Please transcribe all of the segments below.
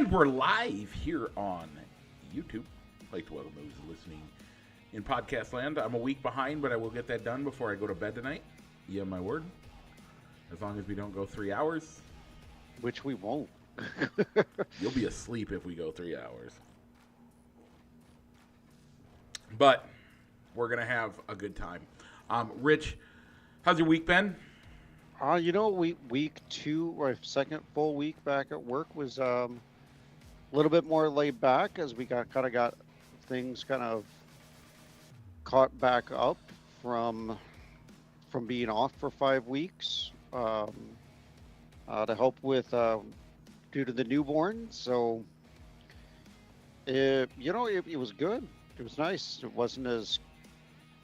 And we're live here on YouTube. I'd like to welcome those listening in podcast land. I'm a week behind, but I will get that done before I go to bed tonight. You have my word. As long as we don't go 3 hours. Which we won't. You'll be asleep if we go 3 hours. But we're going to have a good time. Rich, how's your week been? Week 2, or second full week back at work was a little bit more laid back as we got things kind of caught back up from being off for 5 weeks to help with due to the newborn. So it was good. It was nice.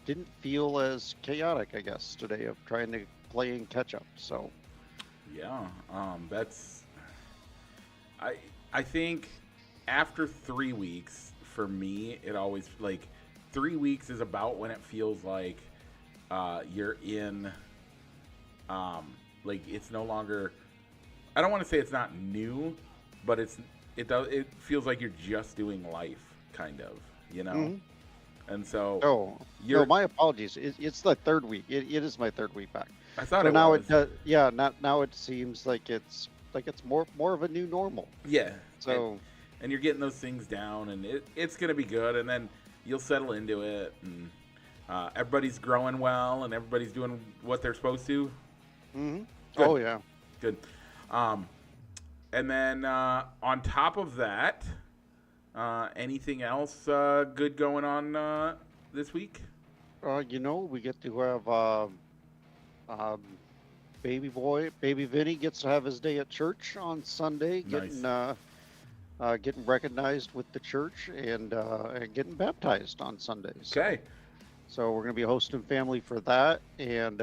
Didn't feel as chaotic, I guess, today of trying to play and catch up. So yeah, I think after 3 weeks, for me, it always, 3 weeks is about when it feels like you're in, it's no longer, I don't want to say it's not new, but it feels like you're just doing life, kind of, Mm-hmm. And so no, my apologies. It's the third week. It is my third week back. I thought so it now was. it does. Yeah, now it seems like it's more of a new normal. Yeah. So and you're getting those things down, and it's gonna be good, and then you'll settle into it, and everybody's growing well, and everybody's doing what they're supposed to. Mm-hmm. Good. Oh yeah. Good. And then on top of that, anything else good going on this week? We get to have baby Vinny gets to have his day at church on Sunday, Nice. getting recognized with the church and getting baptized on Sundays. Okay. So we're going to be hosting family for that and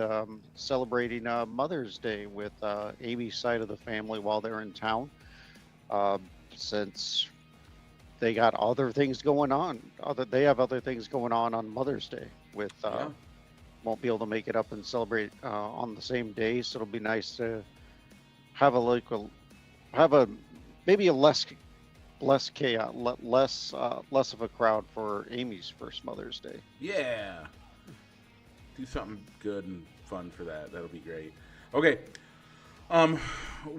celebrating Mother's Day with Amy's side of the family while they're in town, since they got other things going on. They have other things going on Mother's Day with. Yeah. Won't be able to make it up and celebrate on the same day, so it'll be nice to have maybe a less chaos, less of a crowd for Amy's first Mother's Day. Yeah. Do something good and fun for that. That'll be great. Okay.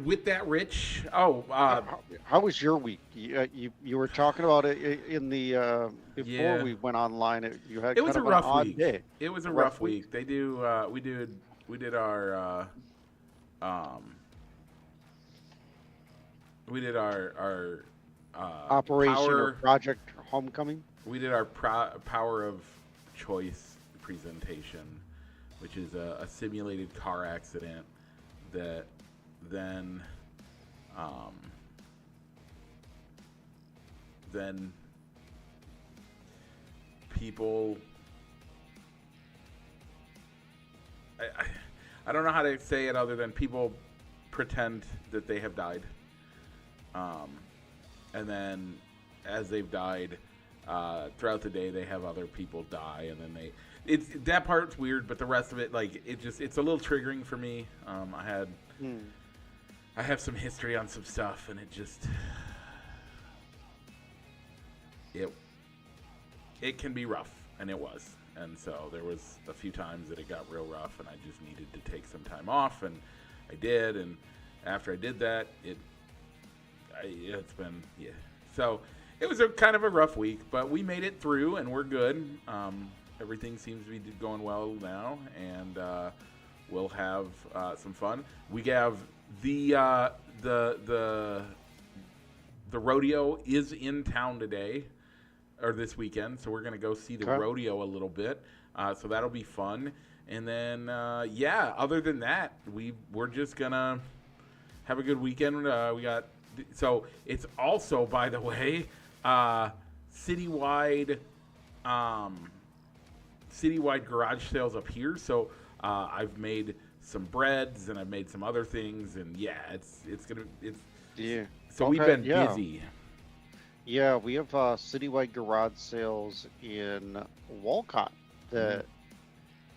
With that, Rich. How was your week? You were talking about it in the before Yeah. we went online. You had It was kind a of an rough odd week. day. It was a Rough rough week. They do. We did our. We did our Operation power. or Project Homecoming. We did our power of choice presentation, which is a simulated car accident that then people. I don't know how to say it other than people pretend that they have died. And then as they've died, throughout the day, they have other people die, and then that part's weird, but the rest of it, it's a little triggering for me. I have some history on some stuff, and it can be rough, and it was. And so there was a few times that it got real rough, and I just needed to take some time off, and I did. And after I did that, it's been, yeah. So it was a kind of a rough week, but we made it through, and we're good. Everything seems to be going well now, and we'll have some fun. We have the rodeo is in town today, or this weekend, so we're going to go see the rodeo a little bit. So that'll be fun. And then, other than that, we're just going to have a good weekend. So it's also, by the way, citywide garage sales up here. So I've made some breads and I've made some other things, and So we've been busy. Yeah, we have citywide garage sales in Walcott that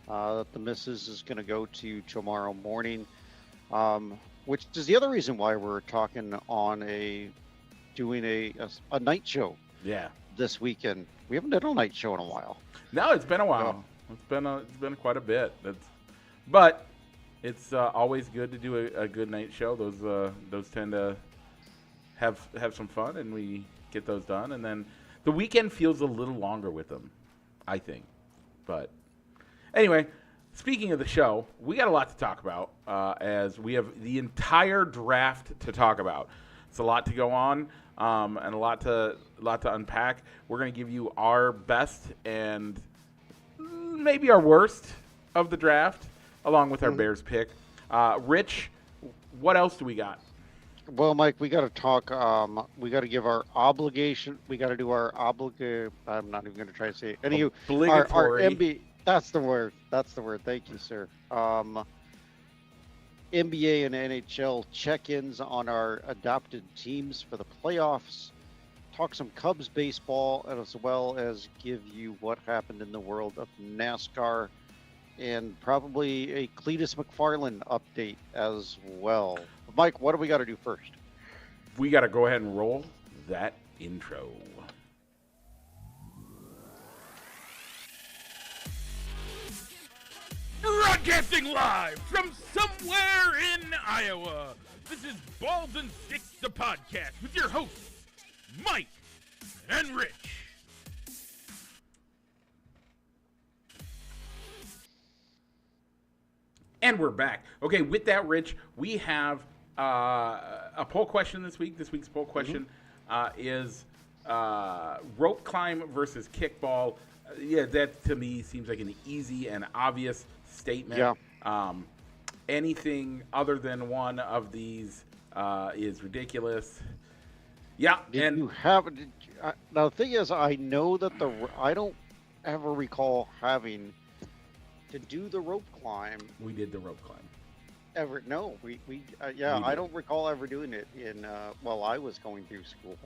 the missus is going to go to tomorrow morning, which is the other reason why we're talking on a doing a night show Yeah. this weekend. We haven't done a night show in a while. No, it's been a while. It's been quite a bit. But it's always good to do a good night show. Those tend to have some fun, and we get those done. And then the weekend feels a little longer with them, I think. But anyway, speaking of the show, we got a lot to talk about as we have the entire draft to talk about. It's a lot to go on and a lot to unpack. We're going to give you our best and maybe our worst of the draft, along with our Bears pick. Rich, what else do we got? Well, Mike, we got to talk. We got to give our obligation. We got to do our I'm not even going to try to say it. Any obligatory. Our MB. That's the word. Thank you, sir. NBA and NHL check-ins on our adopted teams for the playoffs. Talk some Cubs baseball, as well as give you what happened in the world of NASCAR, and probably a Cletus McFarland update as well. Mike, what do we got to do first? We got to go ahead and roll that intro. Broadcasting live from somewhere in Iowa, this is Balls and Sticks, the podcast, with your hosts, Mike and Rich. And we're back. Okay, with that, Rich, we have a poll question this week. This week's poll question is rope climb versus kickball. Yeah, that to me seems like an easy and obvious statement. Yeah. Anything other than one of these is ridiculous. Yeah. Now the thing is, I know that I don't ever recall having to do the rope climb. We did the rope climb. I don't recall ever doing it while I was going through school.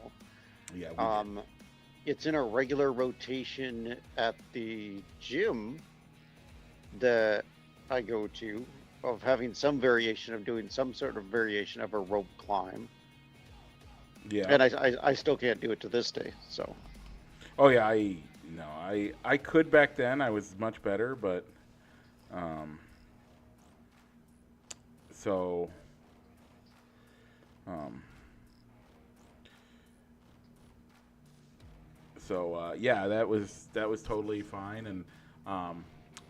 Yeah. It's in a regular rotation at the gym that I go to, of having some variation of doing some sort of variation of a rope climb. Yeah. And I still can't do it to this day. So. Oh yeah, I could back then. I was much better, but yeah, that was totally fine, and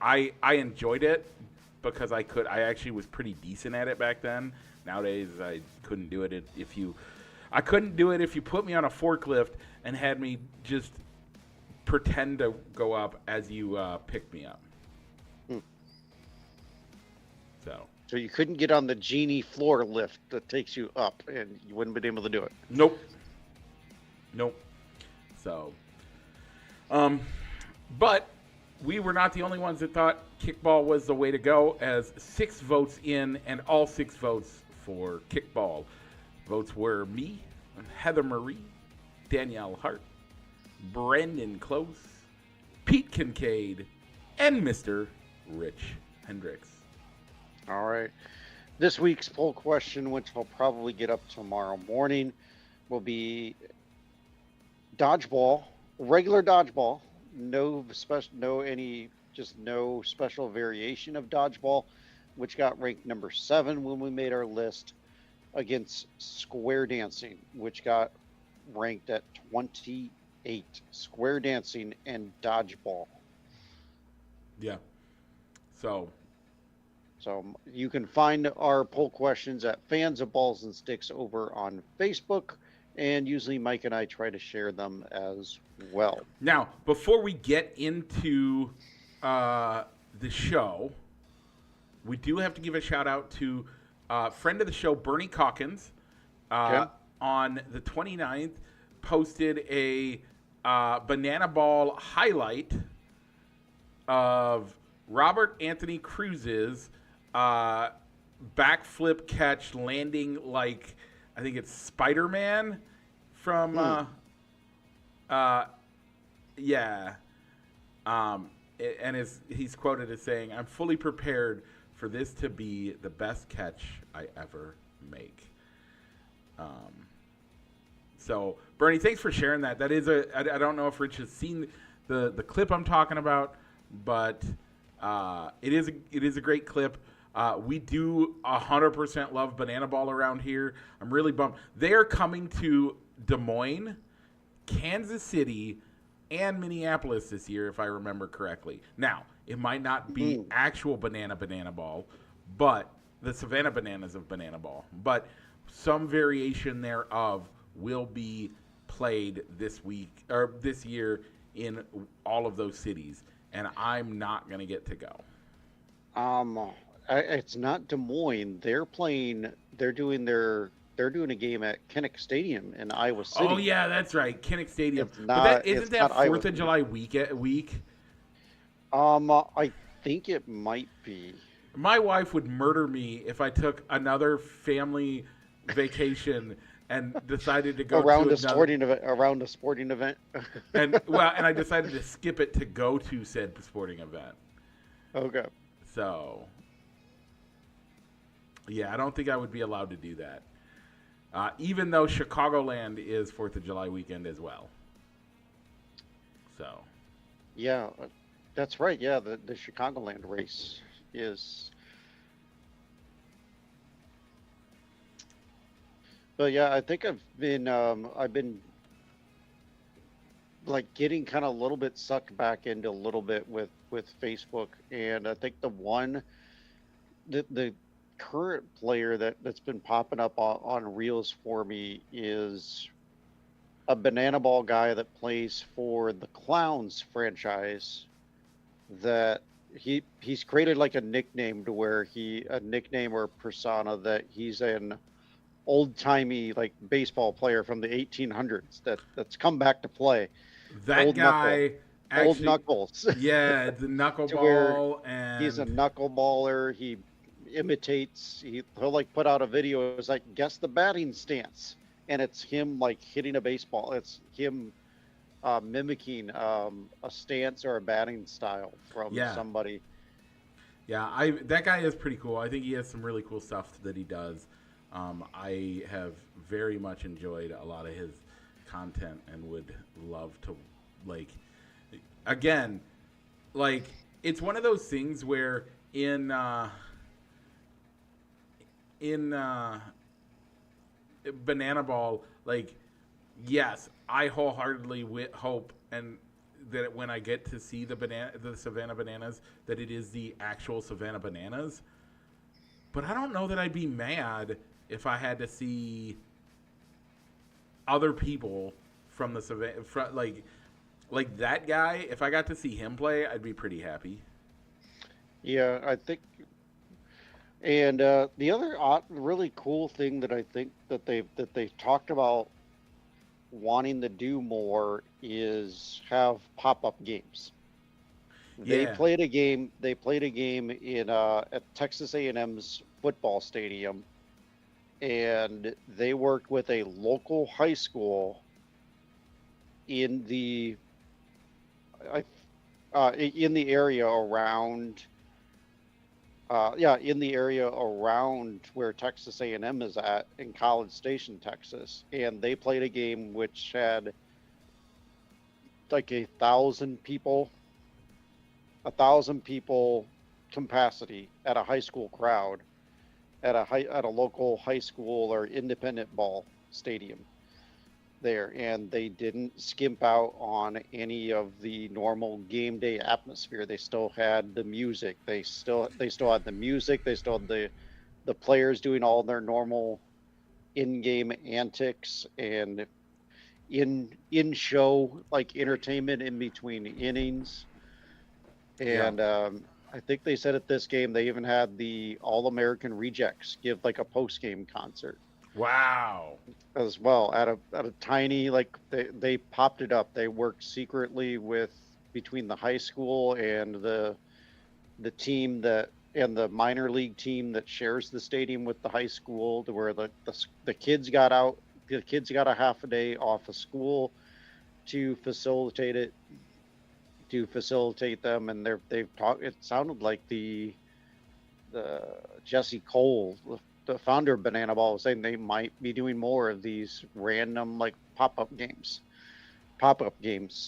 I enjoyed it because I actually was pretty decent at it back then. Nowadays, I couldn't do it if you put me on a forklift and had me just pretend to go up as you picked me up. So you couldn't get on the genie floor lift that takes you up, and you wouldn't have been able to do it. Nope. So, but we were not the only ones that thought kickball was the way to go, as 6 votes in, and all 6 votes for kickball. Votes were me, Heather Marie, Danielle Hart, Brandon Close, Pete Kincaid, and Mr. Rich Hendricks. All right. This week's poll question, which we'll probably get up tomorrow morning, will be dodgeball, regular dodgeball, no special variation of dodgeball, which got ranked number 7 when we made our list, against square dancing, which got ranked at 28. Square dancing and dodgeball. Yeah. So you can find our poll questions at Fans of Balls and Sticks over on Facebook, and usually Mike and I try to share them as well. Now, before we get into the show, we do have to give a shout out to friend of the show, Bernie Calkins, on the 29th, posted a banana ball highlight of Robert Anthony Cruz's backflip catch landing like, I think it's Spider-Man from and he's quoted as saying, "I'm fully prepared for this to be the best catch I ever make." So, Bernie, thanks for sharing that. That is I don't know if Rich has seen the clip I'm talking about, but it is a great clip. We do 100% love Banana Ball around here. I'm really bummed. They are coming to Des Moines, Kansas City, and Minneapolis this year, if I remember correctly. Now, it might not be actual Banana Ball, but the Savannah Bananas of Banana Ball, but some variation thereof will be played this week or this year in all of those cities, and I'm not going to get to go. It's not Des Moines. They're doing a game at Kinnick Stadium in Iowa City. Oh yeah, that's right, Kinnick Stadium. It's not. Isn't that 4th of July week? I think it might be. My wife would murder me if I took another family vacation and decided to go around to a sporting event. Around a sporting event. and I decided to skip it to go to said sporting event. Okay. So, yeah, I don't think I would be allowed to do that. Even though Chicagoland is 4th of July weekend as well. So. Yeah, that's right. Yeah, the Chicagoland race is. But yeah, I think I've been like getting kind of a little bit sucked back into a little bit with Facebook, and I think the current player that's been popping up on reels for me is a Banana Ball guy that plays for the Clowns franchise. That he's created like a nickname to where a nickname or persona that he's an old-timey like baseball player from the 1800s that's come back to play. That old guy actually, old knuckles. Yeah, the knuckleball, and he's a knuckleballer. He imitates. He'll like put out a video. It's like, guess the batting stance, and it's him like hitting a baseball. It's him mimicking a stance or a batting style from somebody. Yeah, that guy is pretty cool. I think he has some really cool stuff that he does. I have very much enjoyed a lot of his content and would love to, like, again, like, it's one of those things where in Banana Ball, like, yes, I wholeheartedly hope and that when I get to see the Savannah Bananas, that it is the actual Savannah Bananas. But I don't know that I'd be mad if I had to see other people from the Savannah, like that guy. If I got to see him play, I'd be pretty happy. Yeah, I think. And the other really cool thing that I think that they've talked about wanting to do more is have pop-up games. They played a game. They played a game in at Texas A&M's football stadium, and they worked with a local high school in the area around. In the area around where Texas A&M is at in College Station, Texas, and they played a game which had like 1,000 people capacity at a high school crowd at a local high school or independent ball stadium there, and they didn't skimp out on any of the normal game day atmosphere. They still had the music. They still had the music. They still had the players doing all their normal in-game antics and in show like entertainment in between innings. And I think they said at this game they even had the All-American Rejects give like a post-game concert. Wow. As well at a tiny, like they popped it up. They worked secretly between the high school and the team and the minor league team that shares the stadium with the high school, to where the kids got out. The kids got a half a day off of school to facilitate them, and they've talked. It sounded like the Jesse Cole the founder of Banana Ball was saying they might be doing more of these random like pop up games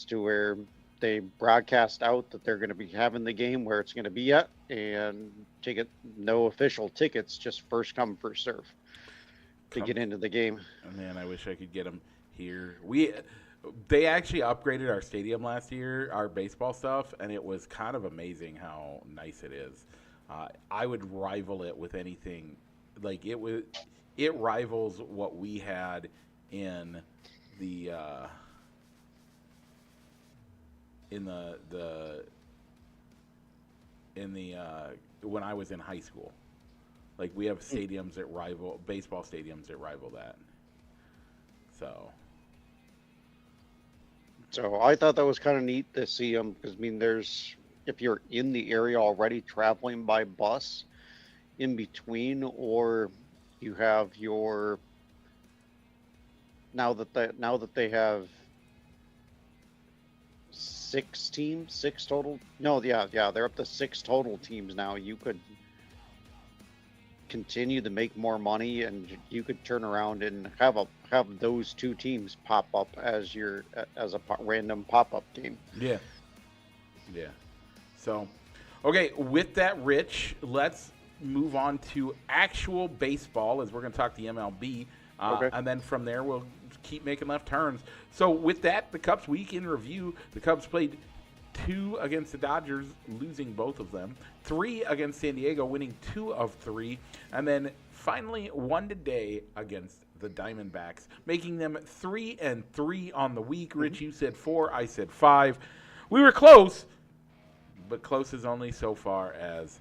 to where they broadcast out that they're going to be having the game where it's going to be at, and ticket no official tickets, just first come first serve to Come, get into the game. man, I wish I could get them here. They actually upgraded our stadium last year, our baseball stuff, and it was kind of amazing how nice it is. I would rival it with anything. Like it rivals what we had in the in the in the when I was in high school. Like we have stadiums that rival baseball stadiums that rival that. So I thought that was kind of neat to see them, because I mean, there's, if you're in the area already traveling by bus in between, or you have your, now that they have six total. No, yeah, they're up to six total teams now. You could continue to make more money, and you could turn around and have those two teams pop up as random pop-up game. yeah. So, okay, with that, Rich, let's move on to actual baseball, as we're going to talk the MLB, Okay. and then from there we'll keep making left turns. So with that, the Cubs week in review. The Cubs played 2 against the Dodgers, losing both of them. 3 against San Diego, winning 2 of 3. And then finally 1 today against the Diamondbacks, making them 3-3 on the week. Rich, you said 4, I said 5. We were close, but close is only so far as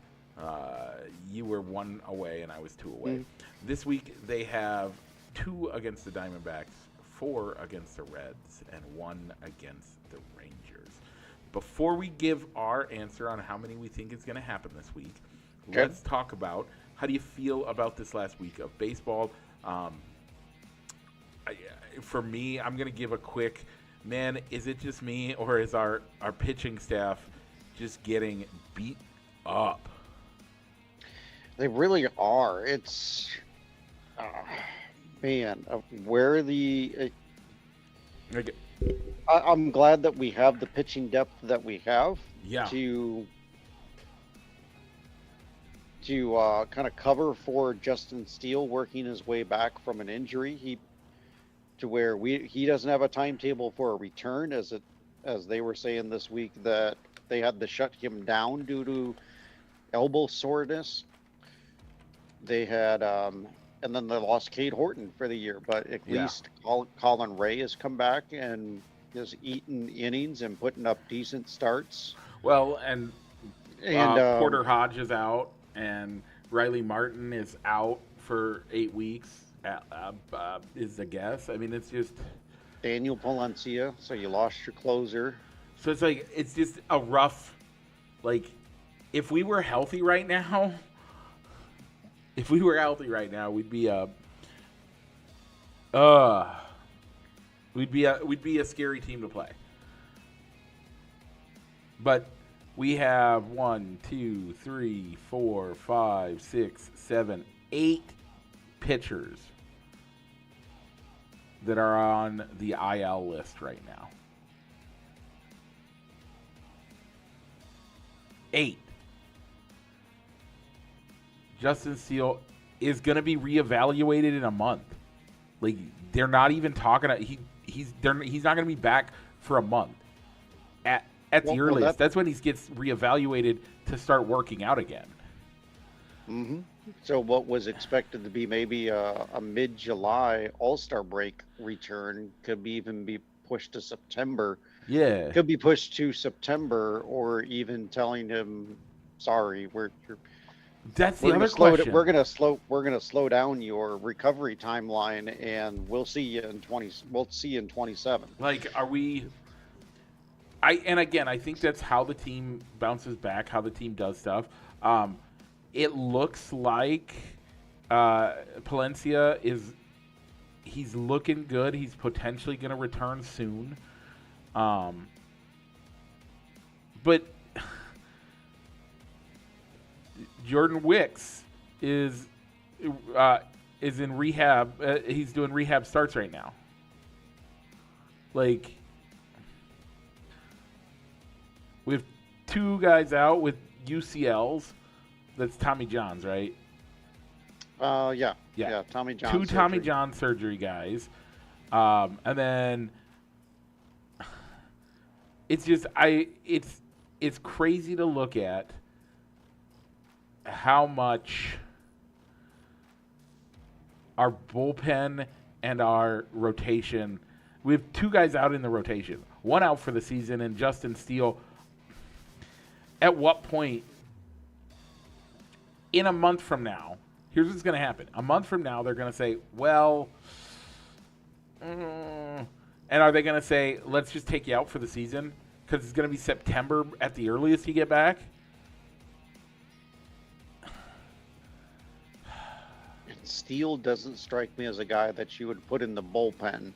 you were 1 away and I was 2 away. This week they have 2 against the Diamondbacks, 4 against the Reds, and 1 against the Rangers. Before we give our answer on how many we think is going to happen this week, let's talk about, how do you feel about this last week of baseball? For me, I'm going to give a quick, man, is it just me, or is our pitching staff just getting beat up? They really are. It's man, where the Okay. I'm glad that we have the pitching depth that we have Yeah. to kind of cover for Justin Steele working his way back from an injury. He doesn't have a timetable for a return, as they were saying this week that they had to shut him down due to elbow soreness. They had and then they lost Cade Horton for the year, but at least Colin Ray has come back and is eating innings and putting up decent starts. Well, and Porter Hodge is out, and Riley Martin is out for 8 weeks, is the guess. I mean, it's just... Daniel Palencia, so you lost your closer. So it's like, it's just a rough... Like, if we were healthy right now... we'd be a scary team to play. But we have 1, 2, 3, 4, 5, 6, 7, 8 pitchers that are on the IL list right now. 8. Justin Steele is going to be reevaluated in a month. Like, they're not even talking. He's not going to be back for a month at the earliest. That's when he gets reevaluated to start working out again. Mm-hmm. So what was expected to be maybe a mid-July All-Star break return could even be pushed to September. Yeah, could be pushed to September, or even telling him, "Sorry, that's the other question. We're gonna slow down your recovery timeline, and we'll see you in 27." Like, are we? And again, I think that's how the team bounces back, how the team does stuff. It looks like Palencia he's looking good. He's potentially going to return soon. But Jordan Wicks is in rehab. He's doing rehab starts right now. Like, we have 2 guys out with UCLs. That's Tommy John's, right? Yeah. Tommy John. 2 Tommy John surgery guys, and then it's just it's crazy to look at how much our bullpen and our rotation. We have 2 guys out in the rotation, 1 out for the season, and Justin Steele. At what point in a month from now, here's what's going to happen. A month from now, they're going to say, well, and are they going to say, let's just take you out for the season? Because it's going to be September at the earliest you get back? Steele doesn't strike me as a guy that you would put in the bullpen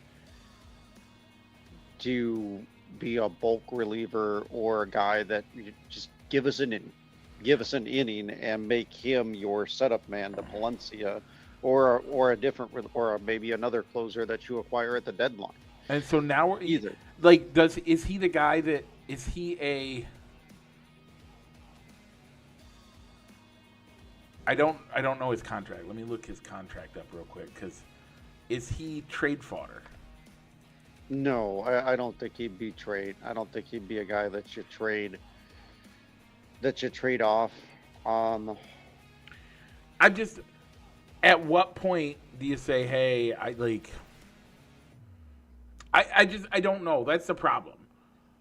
to be a bulk reliever, or a guy that you just give us an inning and make him your setup man, the Palencia, or a different, or maybe another closer that you acquire at the deadline. And so now we're either like, is he the guy that is he a? I don't know his contract. Let me look his contract up real quick, because is he trade fodder? No, I don't think he'd be trade. I don't think he'd be a guy that you trade off. I'm just, at what point do you say, hey, I don't know. That's the problem.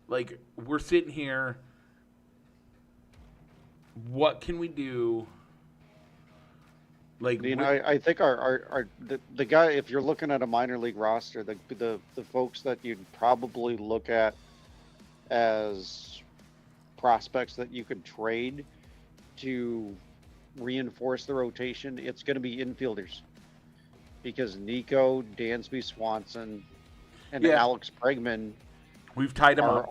Like, we're sitting here. What can we do? Like, I think the guy, if you're looking at a minor league roster, the folks that you'd probably look at as prospects that you could trade to reinforce the rotation, it's going to be infielders, because Nico, Dansby Swanson, and Alex Bregman, we've tied them up.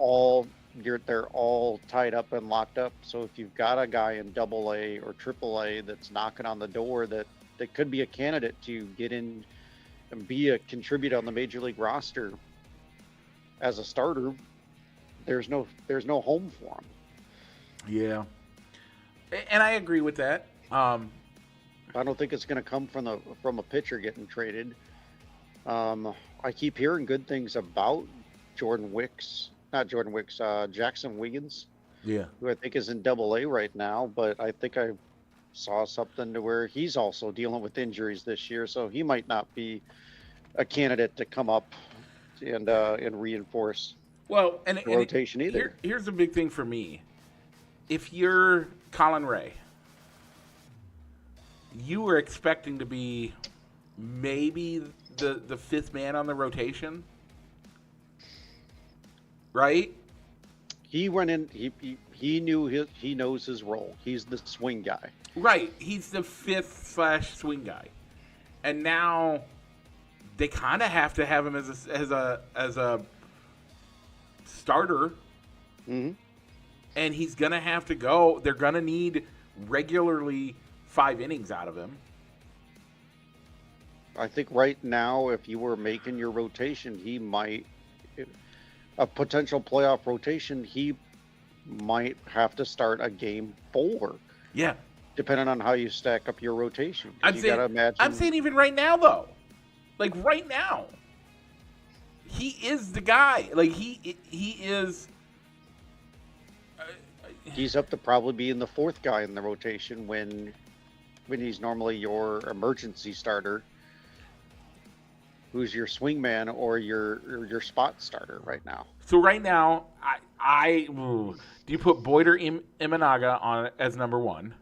They're all tied up and locked up. So if you've got a guy in AA or AAA that's knocking on the door that could be a candidate to get in and be a contributor on the major league roster as a starter, there's no home for him. Yeah, and I agree with that. I don't think it's going to come from a pitcher getting traded. I keep hearing good things about Jackson Wiggins. Yeah. Who I think is in AA right now, but I think I saw something to where he's also dealing with injuries this year, so he might not be a candidate to come up and reinforce the rotation either. Here's the big thing for me. If you're Colin Ray, you were expecting to be maybe the 5th man on the rotation. Right? He went in. He knows his role. He's the swing guy. Right. He's the 5th/swing guy, and now they kind of have to have him as a starter. Mm-hmm. And he's gonna have to go. They're gonna need regularly 5 innings out of him. I think right now, if you were making your rotation, he might. A potential playoff rotation, he might have to start a game 4. Yeah. Depending on how you stack up your rotation. I'm saying even right now, though. Like, right now. He is the guy. Like, he is... He's up to probably being the 4th guy in the rotation when he's normally your emergency starter, who's your swing man or your spot starter right now. So right now, do you put Boyd or Imanaga on as number 1?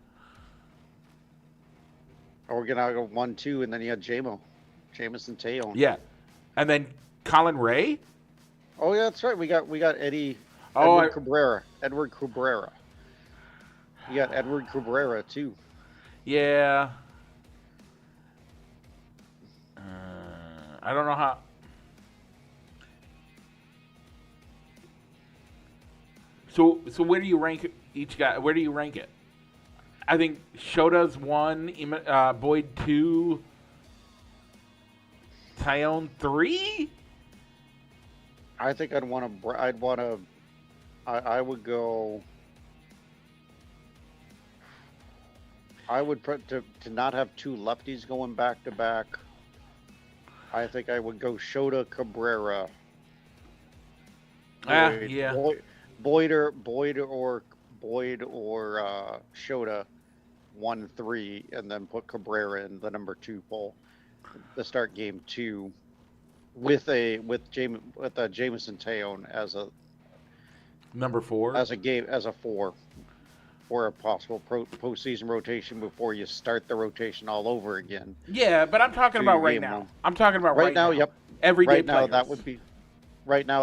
Or we're gonna go 1-2, and then you had Jamison Tejon. Yeah, and then Colin Ray. Oh yeah, that's right. We got Edward Cabrera. You got Edward Cabrera too. Yeah. I don't know how. So where do you rank each guy? Where do you rank it? I think Shota's 1, Boyd 2, Tyone 3. I think I would go. I would put to not have two lefties going back to back. I think I would go Shota, Cabrera. Yeah. Boyd or Shota 1-3, and then put Cabrera in the number 2 pole to start game 2 with Jameson Taillon as a number 4 as a 4 for a possible postseason rotation before you start the rotation all over again. Yeah, but I'm talking about right now. I'm talking about right now. Yep. Everyday right now, players.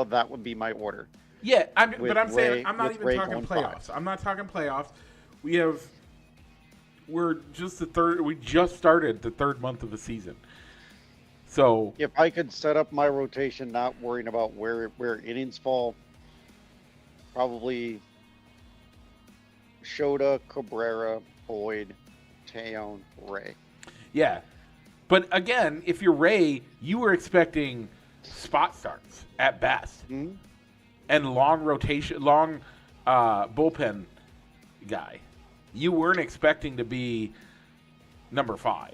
that would be my order. Yeah, but I'm saying I'm not even Ray talking playoffs. 5. I'm not talking playoffs. We're just the third. We just started the third month of the season. So if I could set up my rotation, not worrying about where innings fall, probably Shota, Cabrera, Boyd, Taillon, Ray. Yeah, but again, if you're Ray, you were expecting spot starts at best. Mm-hmm. And long rotation, bullpen guy. You weren't expecting to be number 5.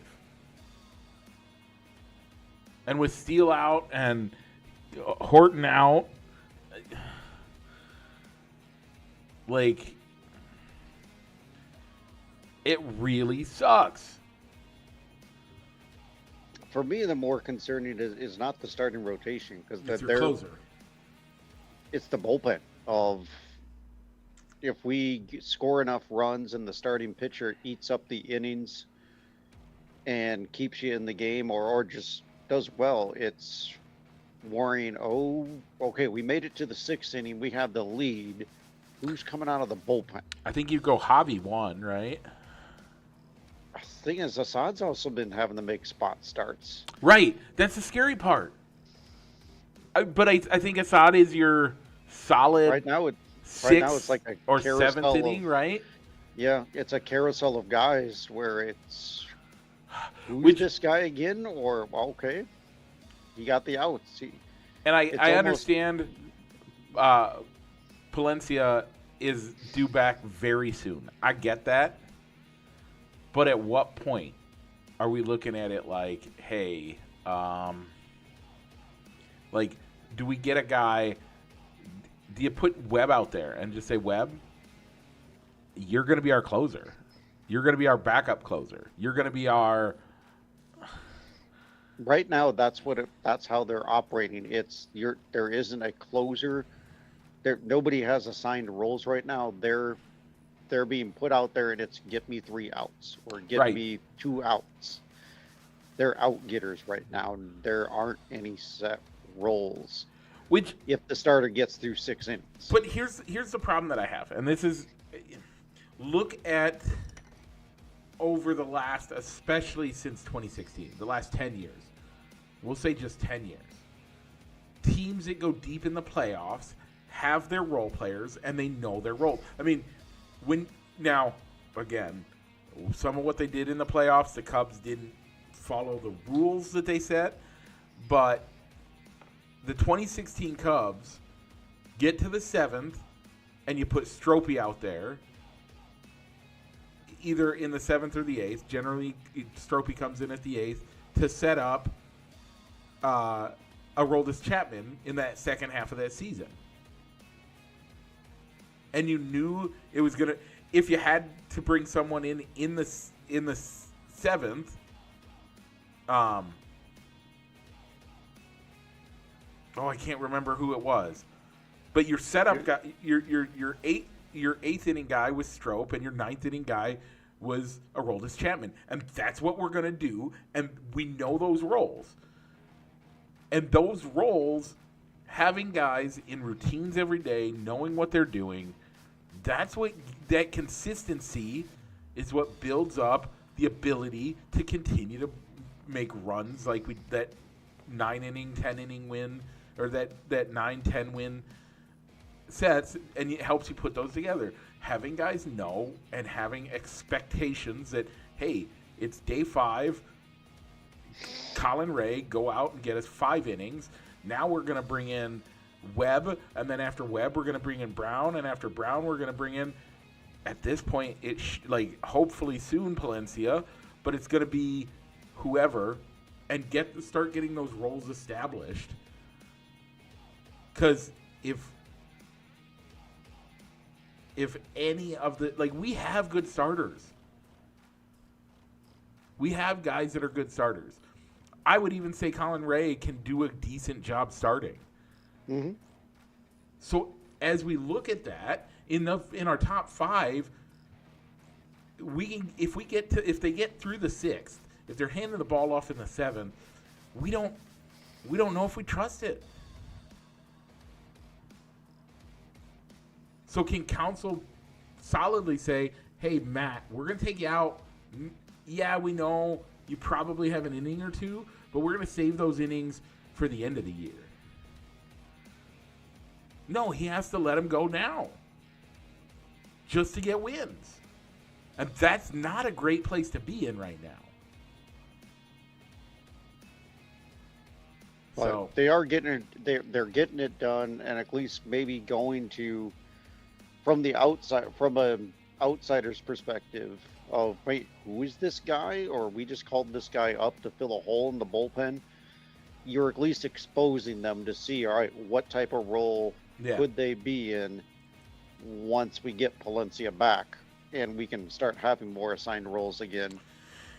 And with Steele out and Horton out, like, it really sucks. For me, the more concerning is not the starting rotation, because they're closer. It's the bullpen of if we score enough runs and the starting pitcher eats up the innings and keeps you in the game or just does well, it's worrying, okay, we made it to the 6th inning. We have the lead. Who's coming out of the bullpen? I think you go Javi 1, right? The thing is, Assad's also been having to make spot starts. Right. That's the scary part. But I think Assad is your solid right now it's like a or 7th inning, right? Yeah, it's a carousel of guys where it's who's this guy again, or okay, he got the outs. I understand Palencia is due back very soon. I get that. But at what point are we looking at it like, hey, like, do we get a guy? Do you put Webb out there and just say, Webb, you're going to be our closer. You're going to be our backup closer. You're going to be our. Right now, that's how they're operating. There isn't a closer. Nobody has assigned roles right now. They're being put out there, and it's get me 3 outs or get me 2 outs. They're out getters right now. There aren't any set roles. Which, if the starter gets through 6 innings. But here's the problem that I have, and this is, look at over the last, especially since 2016, the last 10 years. We'll say just 10 years. Teams that go deep in the playoffs have their role players, and they know their role. I mean, again, some of what they did in the playoffs, the Cubs didn't follow the rules that they set, but the 2016 Cubs get to the 7th, and you put Stropey out there, either in the 7th or the 8th. Generally, Stropey comes in at the 8th to set up Aroldis Chapman in that second half of that season. And you knew it was gonna. If you had to bring someone in the 7th, I can't remember who it was, but your setup guy, your eighth inning guy was Strop, and your 9th inning guy was Aroldis Chapman, and that's what we're gonna do, and we know those roles, and those roles, having guys in routines every day, knowing what they're doing, that consistency is what builds up the ability to continue to make runs like that 9-inning, 10-inning win. Or that 9-10 win sets, and it helps you put those together. having guys know and having expectations that, hey, it's day 5. Colin Ray, go out and get us 5 innings. Now we're going to bring in Webb, and then after Webb, we're going to bring in Brown, and after Brown, we're going to bring in, at this point, hopefully soon Palencia, but it's going to be whoever, and start getting those roles established. Because if any of we have good starters. We have guys that are good starters. I would even say Colin Ray can do a decent job starting. Mm-hmm. So as we look at that in our top 5, if they get through the 6th, if they're handing the ball off in the 7th, we don't know if we trust it. So can council solidly say, hey, Matt, we're going to take you out. Yeah, we know you probably have an inning or 2, but we're going to save those innings for the end of the year. No, he has to let him go now just to get wins. And that's not a great place to be in right now. But So they are getting it. They're getting it done, and at least maybe going to, from the outside, from a outsider's perspective of, wait, who is this guy? Or we just called this guy up to fill a hole in the bullpen. You're at least exposing them to see, all right, what type of role could they be in once we get Palencia back and we can start having more assigned roles again.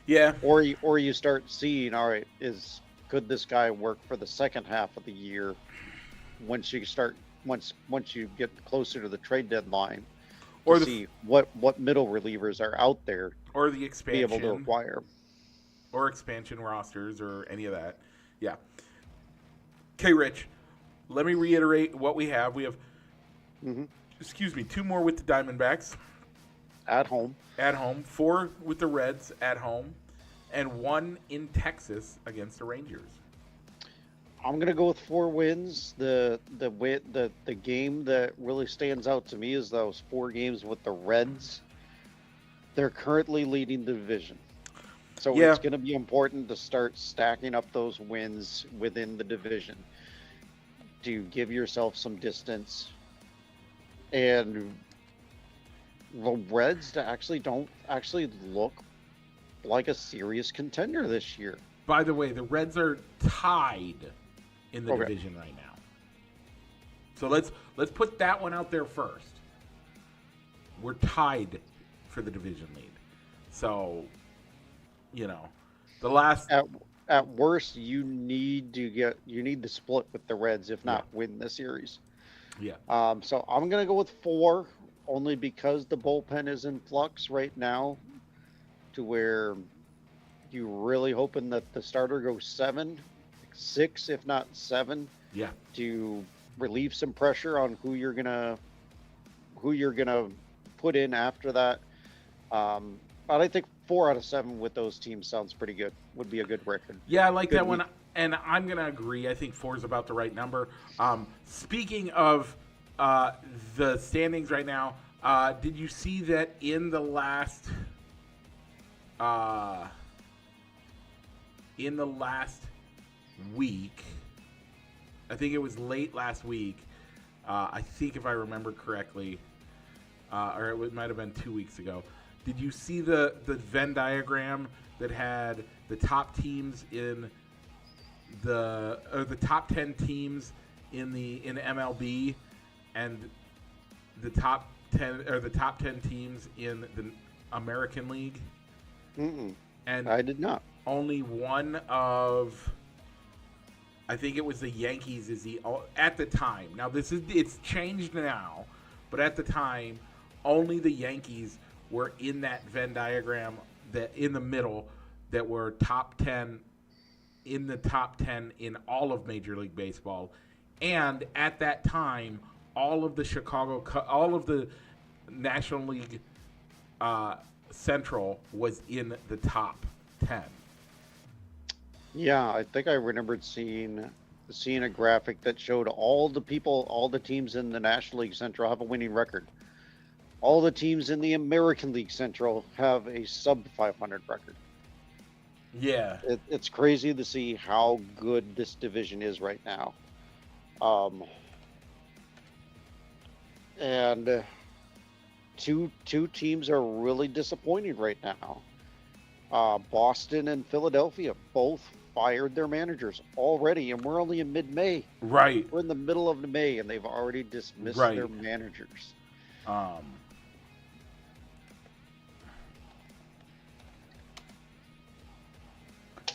Yeah. Or you start seeing, all right, could this guy work for the second half of the year once you get closer to the trade deadline, or see what middle relievers are out there, or the expansion, be able to acquire, or expansion rosters, or any of that. Yeah. Okay, Rich. Let me reiterate what we have. We have, 2 more with the Diamondbacks at home. 4 with the Reds at home, and 1 in Texas against the Rangers. I'm gonna go with 4 wins. The game that really stands out to me is those 4 games with the Reds. They're currently leading the division, so it's gonna be important to start stacking up those wins within the division to give yourself some distance. And the Reds don't look like a serious contender this year. By the way, the Reds are tied in the division right now. So let's put that one out there first. We're tied for the division lead. So, the last at worst you need to split with the Reds, if not win the series. Yeah. So I'm gonna go with 4, only because the bullpen is in flux right now, to where you're really hoping that the starter goes 6, if not 7. Yeah. To relieve some pressure on who you're gonna put in after that. But I think 4 out of 7 with those teams sounds pretty good. Would be a good record. Yeah, I like that one, and I'm gonna agree. I think 4 is about the right number. Speaking of the standings right now, did you see that in the last week? I think it was late last week. I think if I remember correctly, or it might have been 2 weeks ago. Did you see the Venn diagram that had the top teams in the top 10 teams in MLB and the top 10 teams in the American League? And I did not. Only one of, I think it was the Yankees at the time. Now it's changed now, but at the time, only the Yankees were in that Venn diagram, that in the middle, that were top 10 in the top 10 in all of Major League Baseball. And at that time, all of the National League Central was in the top 10. Yeah, I think I remembered seeing a graphic that showed all the teams in the National League Central have a winning record. All the teams in the American League Central have a sub 500 record. Yeah. It's crazy to see how good this division is right now. And two teams are really disappointing right now. Boston and Philadelphia both fired their managers already, and we're only in mid-May. Right. We're in the middle of May, and they've already dismissed Right. their managers.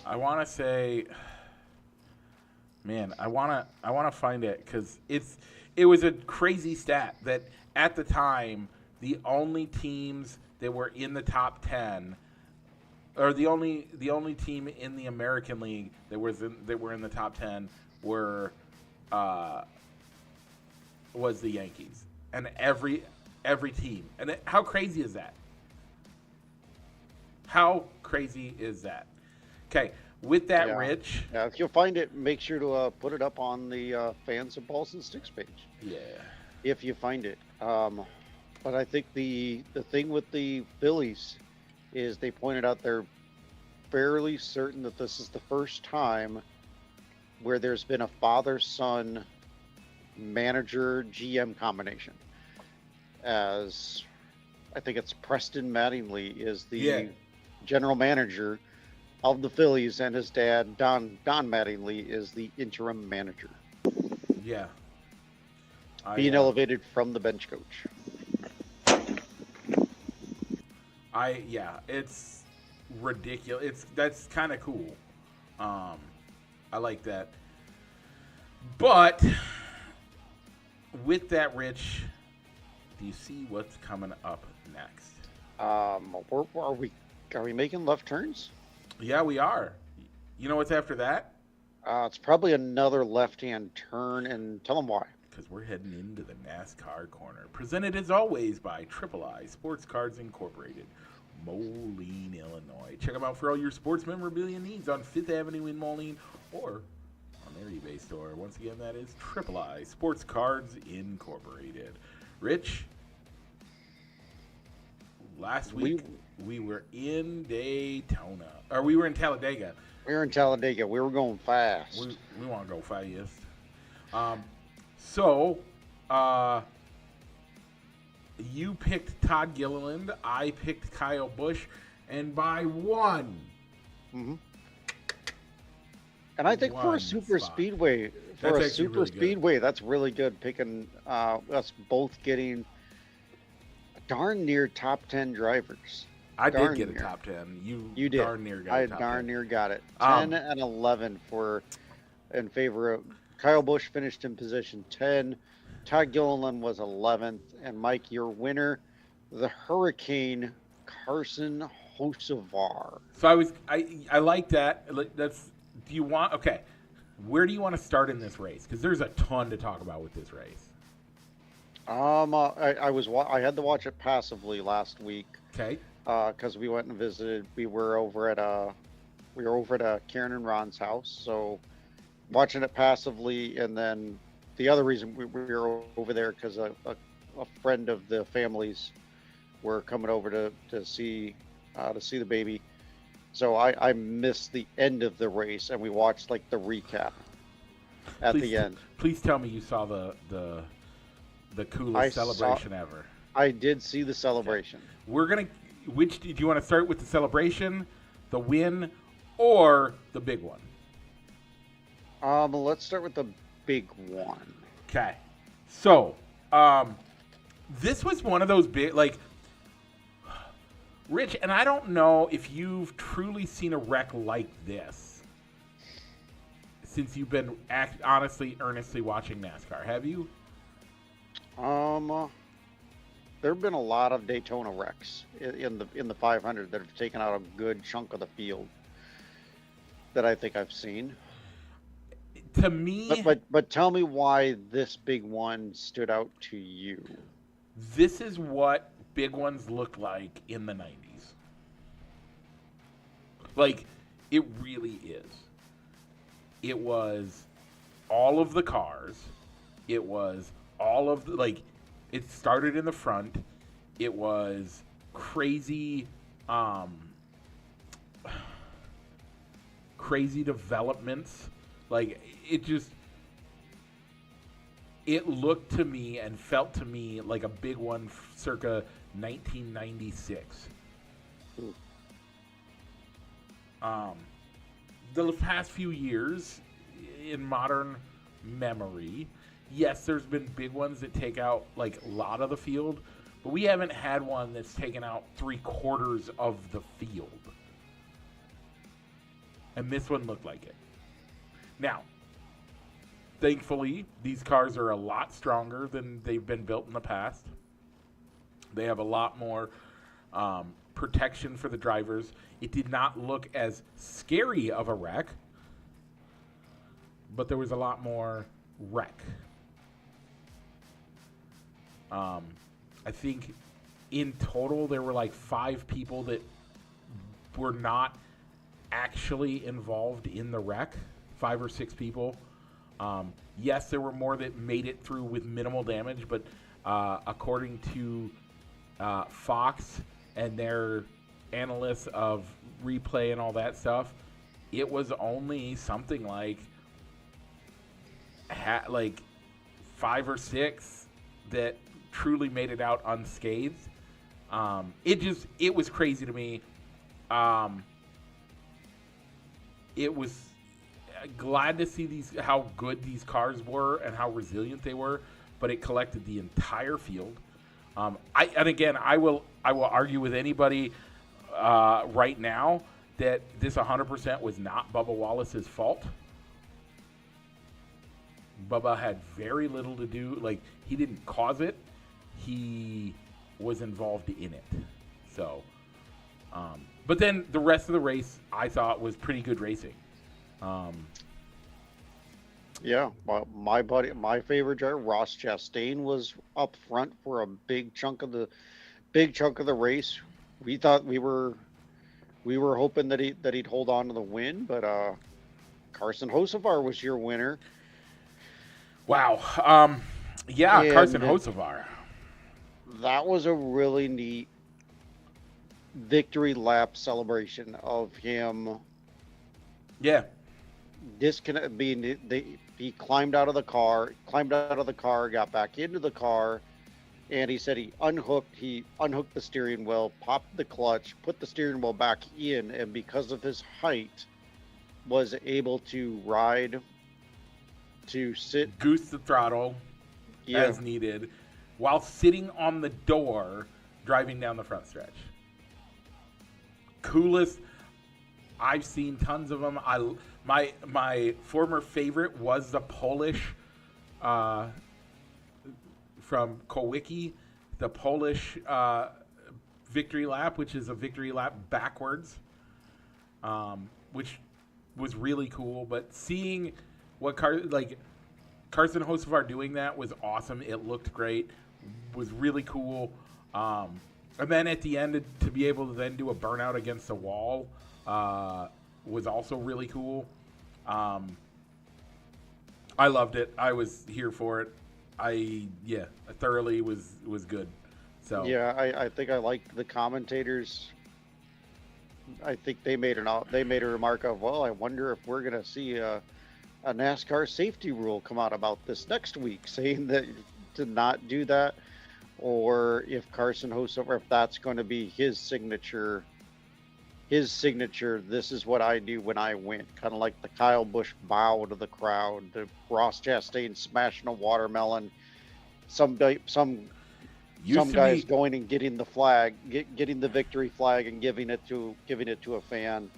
I want to say, man, I want to find it because it was a crazy stat that at the time the only teams that were in the top 10, or the only team in the American League that were in the top 10 was the Yankees, and every team. And how crazy is that? How crazy is that? Okay, with that, Yeah. Rich. Yeah, if you'll find it, make sure to put it up on the Fans of Balls and Sticks page. Yeah. If you find it. But I think the thing with the Phillies is they pointed out they're fairly certain that this is the first time where there's been a father-son manager GM combination. As I think it's Preston Mattingly is the general manager of the Phillies, and his dad Don Mattingly is the interim manager. Yeah. Being elevated from the bench coach. It's ridiculous. That's kind of cool. I like that. But with that, Rich, do you see what's coming up next? Are we making left turns? Yeah, we are. You know what's after that? It's probably another left-hand turn, and tell them why. Because we're heading into the NASCAR corner, presented as always by Triple I Sports Cards Incorporated, Moline, Illinois. Check them out for all your sports memorabilia needs on 5th Avenue in Moline or on their eBay store. Once again, that is Triple I Sports Cards Incorporated. Rich, last week we were in Daytona, or we were in Talladega. We were in Talladega. We were going fast. We want to go fast. So, you picked Todd Gilliland. I picked Kyle Busch, and by one. Mm-hmm. And I think for a super speedway, that's really good. Picking us both getting darn near top 10 drivers. I did get a top 10. You did. Darn near got I a top 10. Darn near got it. 10 and 11 in favor of Kyle Busch finished in position 10. Todd Gilliland was 11th. And Mike, your winner, the Hurricane Carson Hocevar. So I like that. Do you want, okay, where do you want to start in this race? Because there's a ton to talk about with this race. I had to watch it passively last week. Okay. Because we went and visited. We were over at Karen and Ron's house, so watching it passively. And then the other reason we were over there because a friend of the families were coming over to see the baby. So I missed the end of the race, and we watched like the recap at the end. Please tell me you saw the coolest celebration ever. I did see the celebration. Okay. Do you want to start with the celebration, the win, or the big one? Let's start with the big one. Okay. So, this was one of those big, like, Rich, and I don't know if you've truly seen a wreck like this since you've been earnestly watching NASCAR. Have you? There have been a lot of Daytona wrecks in the 500 that have taken out a good chunk of the field that I think I've seen. To me, but tell me why this big one stood out to you. This is what big ones looked like in the 90s. Like, it really is. It was all of the cars. It was all of the, like, it started in the front. It was crazy, crazy developments. Like, it looked to me and felt to me like a big one circa 1996. The past few years in modern memory, yes, there's been big ones that take out like a lot of the field, but we haven't had one that's taken out 3/4 of the field. And this one looked like it. Now, thankfully, these cars are a lot stronger than they've been built in the past. They have a lot more protection for the drivers. It did not look as scary of a wreck, but there was a lot more wreck. I think in total there were like 5 people that were not actually involved in the wreck. 5 or 6 people. Yes, there were more that made it through with minimal damage, but according to Fox and their analysts of replay and all that stuff, it was only something like 5 or 6 that truly made it out unscathed. It was crazy to me. It was glad to see how good these cars were and how resilient they were, but it collected the entire field. I will argue with anybody right now that this 100% was not Bubba Wallace's fault. Bubba had very little to do. Like, he didn't cause it. He was involved in it. So, but then the rest of the race I thought was pretty good racing. Yeah, my favorite driver, Ross Chastain, was up front for a big chunk of the race. We thought we were hoping that he'd hold on to the win, but Carson Hocevar was your winner. Wow. Yeah, and Carson Hocevar. That was a really neat victory lap celebration of him. Yeah. He climbed out of the car, got back into the car, and he said he unhooked the steering wheel, popped the clutch, put the steering wheel back in, and because of his height, was able to goose the throttle as needed, while sitting on the door, driving down the front stretch. Coolest. I've seen tons of them. My former favorite was the Polish from Kowicki, the Polish victory lap, which is a victory lap backwards, which was really cool. But seeing what Carson Hocevar doing that was awesome. It looked great, was really cool. And then at the end, to be able to then do a burnout against the wall was also really cool. I loved it. I was here for it. I thoroughly was good. So yeah, I think I liked the commentators. I think they made a remark of, well, I wonder if we're gonna see a NASCAR safety rule come out about this next week, saying that to not do that, or if Carson Hocevar, if that's going to be his signature. This is what I do when I win. Kind of like the Kyle Busch bow to the crowd, the Ross Chastain smashing a watermelon, some guys going and getting the flag, getting the victory flag and giving it to a fan.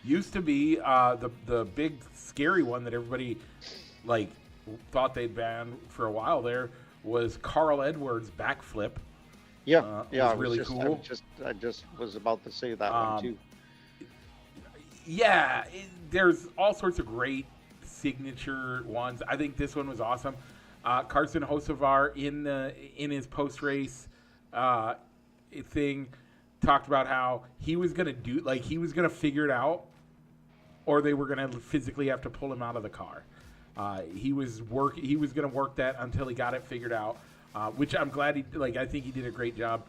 Used to be the big scary one that everybody thought they'd ban for a while. There was Carl Edwards' backflip. Yeah, it was really cool. I just was about to say that one too. Yeah, there's all sorts of great signature ones. I think this one was awesome. Carson Hocevar in his post race thing talked about how he was gonna figure it out, or they were gonna physically have to pull him out of the car. He was gonna work that until he got it figured out, which I'm glad I think he did a great job.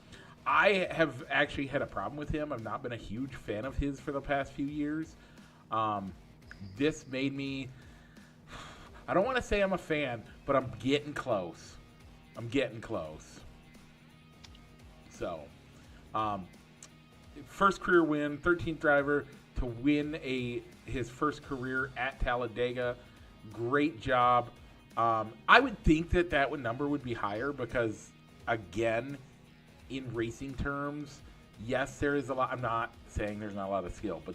I have actually had a problem with him. I've not been a huge fan of his for the past few years. This made me. I don't want to say I'm a fan, but I'm getting close. I'm getting close. So, first career win, 13th driver to win his first career at Talladega. Great job. I would think that number would be higher because, again, in racing terms, yes, there is a lot. I'm not saying there's not a lot of skill, but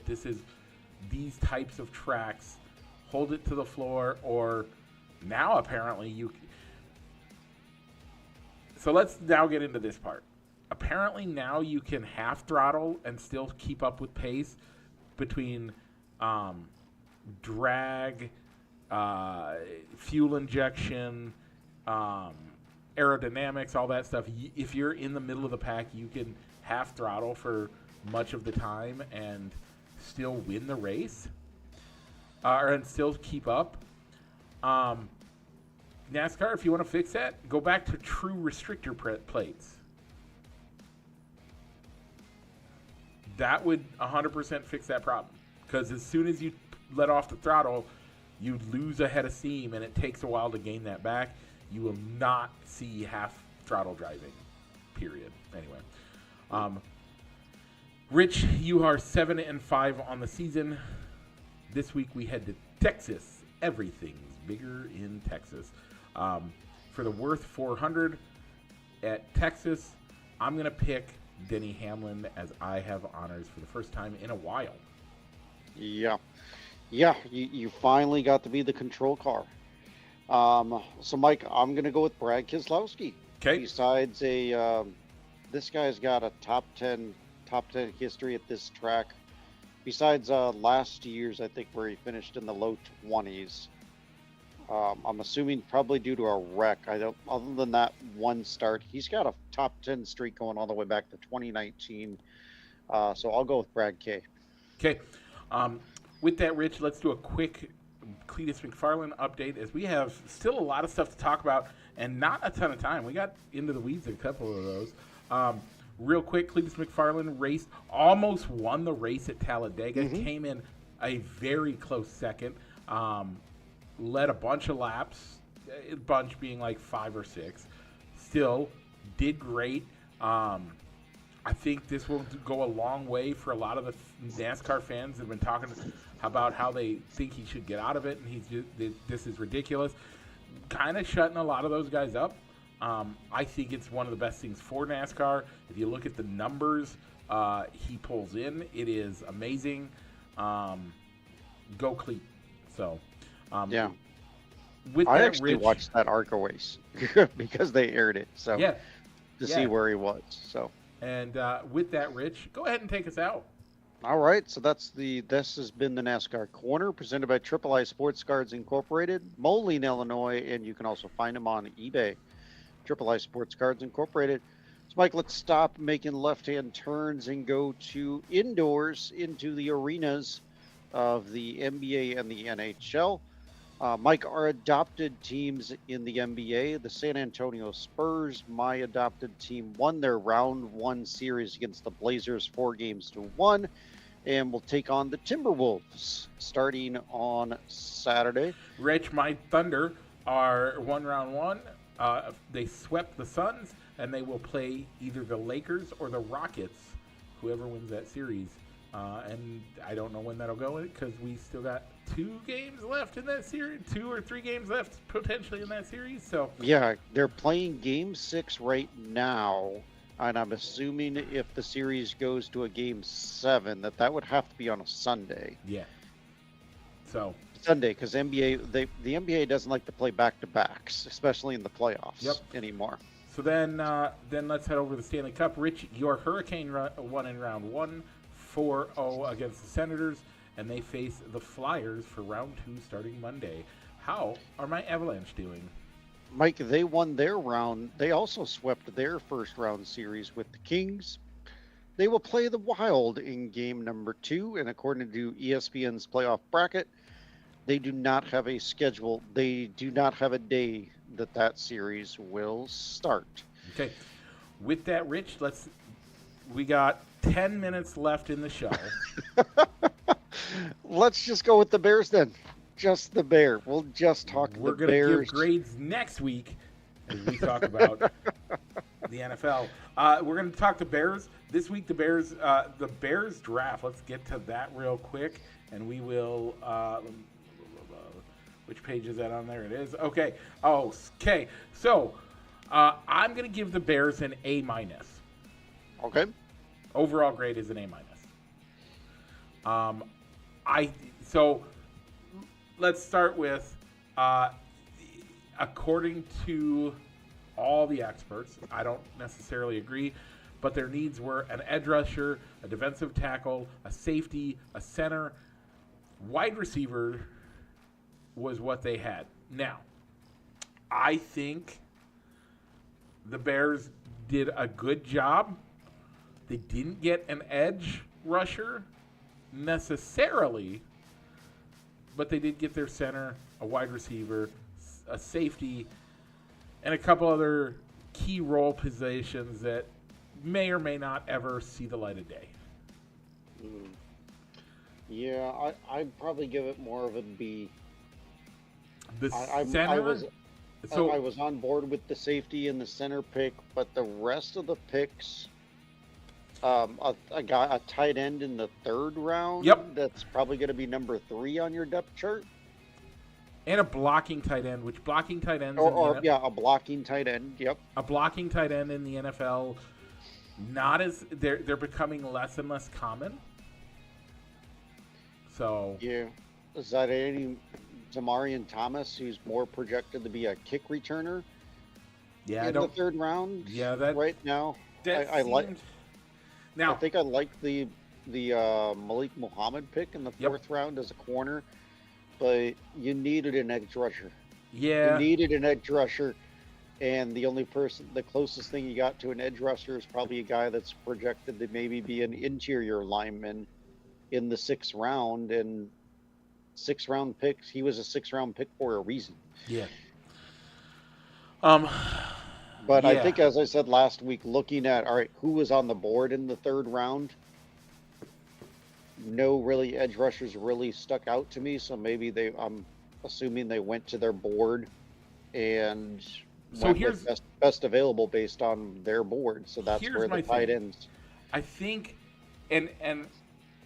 these types of tracks hold it to the floor, or now apparently you. So let's now get into this part. Apparently now you can half throttle and still keep up with pace between drag, fuel injection, aerodynamics, all that stuff. If you're in the middle of the pack, you can half throttle for much of the time and still win the race, and still keep up. NASCAR, if you want to fix that, go back to true restrictor plates. That would 100% fix that problem. Because as soon as you let off the throttle, you lose a head of steam, and it takes a while to gain that back. You will not see half throttle driving, period. Anyway. Rich, you are 7-5 on the season. This week we head to Texas. Everything's bigger in Texas. For the Worth 400 at Texas, I'm going to pick Denny Hamlin as I have honors for the first time in a while. Yeah. You finally got to be the control car. So, Mike, I'm going to go with Brad Keselowski. Okay. Besides this guy's got a top 10 history at this track. Besides last year's, I think, where he finished in the low 20s. I'm assuming probably due to a wreck. Other than that one start, he's got a top 10 streak going all the way back to 2019. So I'll go with Brad K. Okay. With that, Rich, let's do a quick Cletus McFarland update, as we have still a lot of stuff to talk about and not a ton of time. We got into the weeds a couple of those. Real quick, Cletus McFarland almost won the race at Talladega. Mm-hmm. Came in a very close second. Led a bunch of laps, a bunch being like 5 or 6. Still did great. I think this will go a long way for a lot of the NASCAR fans that have been talking about how they think he should get out of it, and this is ridiculous. Kind of shutting a lot of those guys up. I think it's one of the best things for NASCAR. If you look at the numbers he pulls in, it is amazing. Go Cleat. So, yeah. I actually watched that ARCA race because they aired it. So see where he was. So. And with that, Rich, go ahead and take us out. All right, so this has been the NASCAR Corner, presented by Triple I Sports Cards Incorporated, Moline, Illinois, and you can also find them on eBay. Triple I Sports Cards Incorporated. So, Mike, let's stop making left-hand turns and go to indoors into the arenas of the NBA and the NHL. Mike, our adopted teams in the NBA, the San Antonio Spurs, my adopted team, won their round 1 series against the Blazers 4-1, and will take on the Timberwolves starting on Saturday. Rich, my Thunder are won round 1. They swept the Suns, and they will play either the Lakers or the Rockets, whoever wins that series. And I don't know when that'll go because we still got 2 games left in that series, 2 or 3 games left potentially in that series. So yeah, they're playing Game 6 right now, and I'm assuming if the series goes to a Game 7, that would have to be on a Sunday. Yeah. So Sunday, because the NBA doesn't like to play back-to-backs, especially in the playoffs anymore. So then let's head over to the Stanley Cup. Rich, your Hurricane won in round 1. 4-0 against the Senators, and they face the Flyers for round 2 starting Monday. How are my Avalanche doing? Mike, they won their round. They also swept their first round series with the Kings. They will play the Wild in game number 2, and according to ESPN's playoff bracket, they do not have a schedule. They do not have a day that series will start. Okay. With that, Rich, let's we got 10 minutes left in the show. Let's just go with the Bears then. Just the Bear. We'll just talk We're the going to Bears. give grades next week as we talk about the NFL. We're going to talk the Bears. This week, the Bears draft. Let's get to that real quick, and we will which page is that on there? It is. Okay. Oh, okay. So I'm going to give the Bears an A-. Okay. Overall grade is an A-. So let's start with, according to all the experts, I don't necessarily agree, but their needs were an edge rusher, a defensive tackle, a safety, a center, wide receiver was what they had. Now, I think the Bears did a good job. They didn't get an edge rusher necessarily, but they did get their center, a wide receiver, a safety, and a couple other key role positions that may or may not ever see the light of day. Yeah, I'd probably give it more of a B. The center? I was on board with the safety and the center pick, but the rest of the picks, a tight end in the 3rd round. Yep. That's probably going to be number 3 on your depth chart. And a blocking tight end, which blocking tight ends a blocking tight end. Yep. A blocking tight end in the NFL, they're becoming less and less common. So yeah, is that any Zamarian Thomas, who's more projected to be a kick returner? Yeah, in the 3rd round. Yeah, that right now. I like. Now I think I like the Malik Muhammad pick in the 4th round as a corner, but you needed an edge rusher. Yeah, you needed an edge rusher, and the closest thing you got to an edge rusher is probably a guy that's projected to maybe be an interior lineman in the 6th round, and 6th round picks. He was a 6th round pick for a reason. Yeah. But I think, as I said last week, looking at, all right, who was on the board in the 3rd round, no really edge rushers really stuck out to me. So maybe I'm assuming they went to their board and went with best available based on their board. So that's where the tight ends. I think, and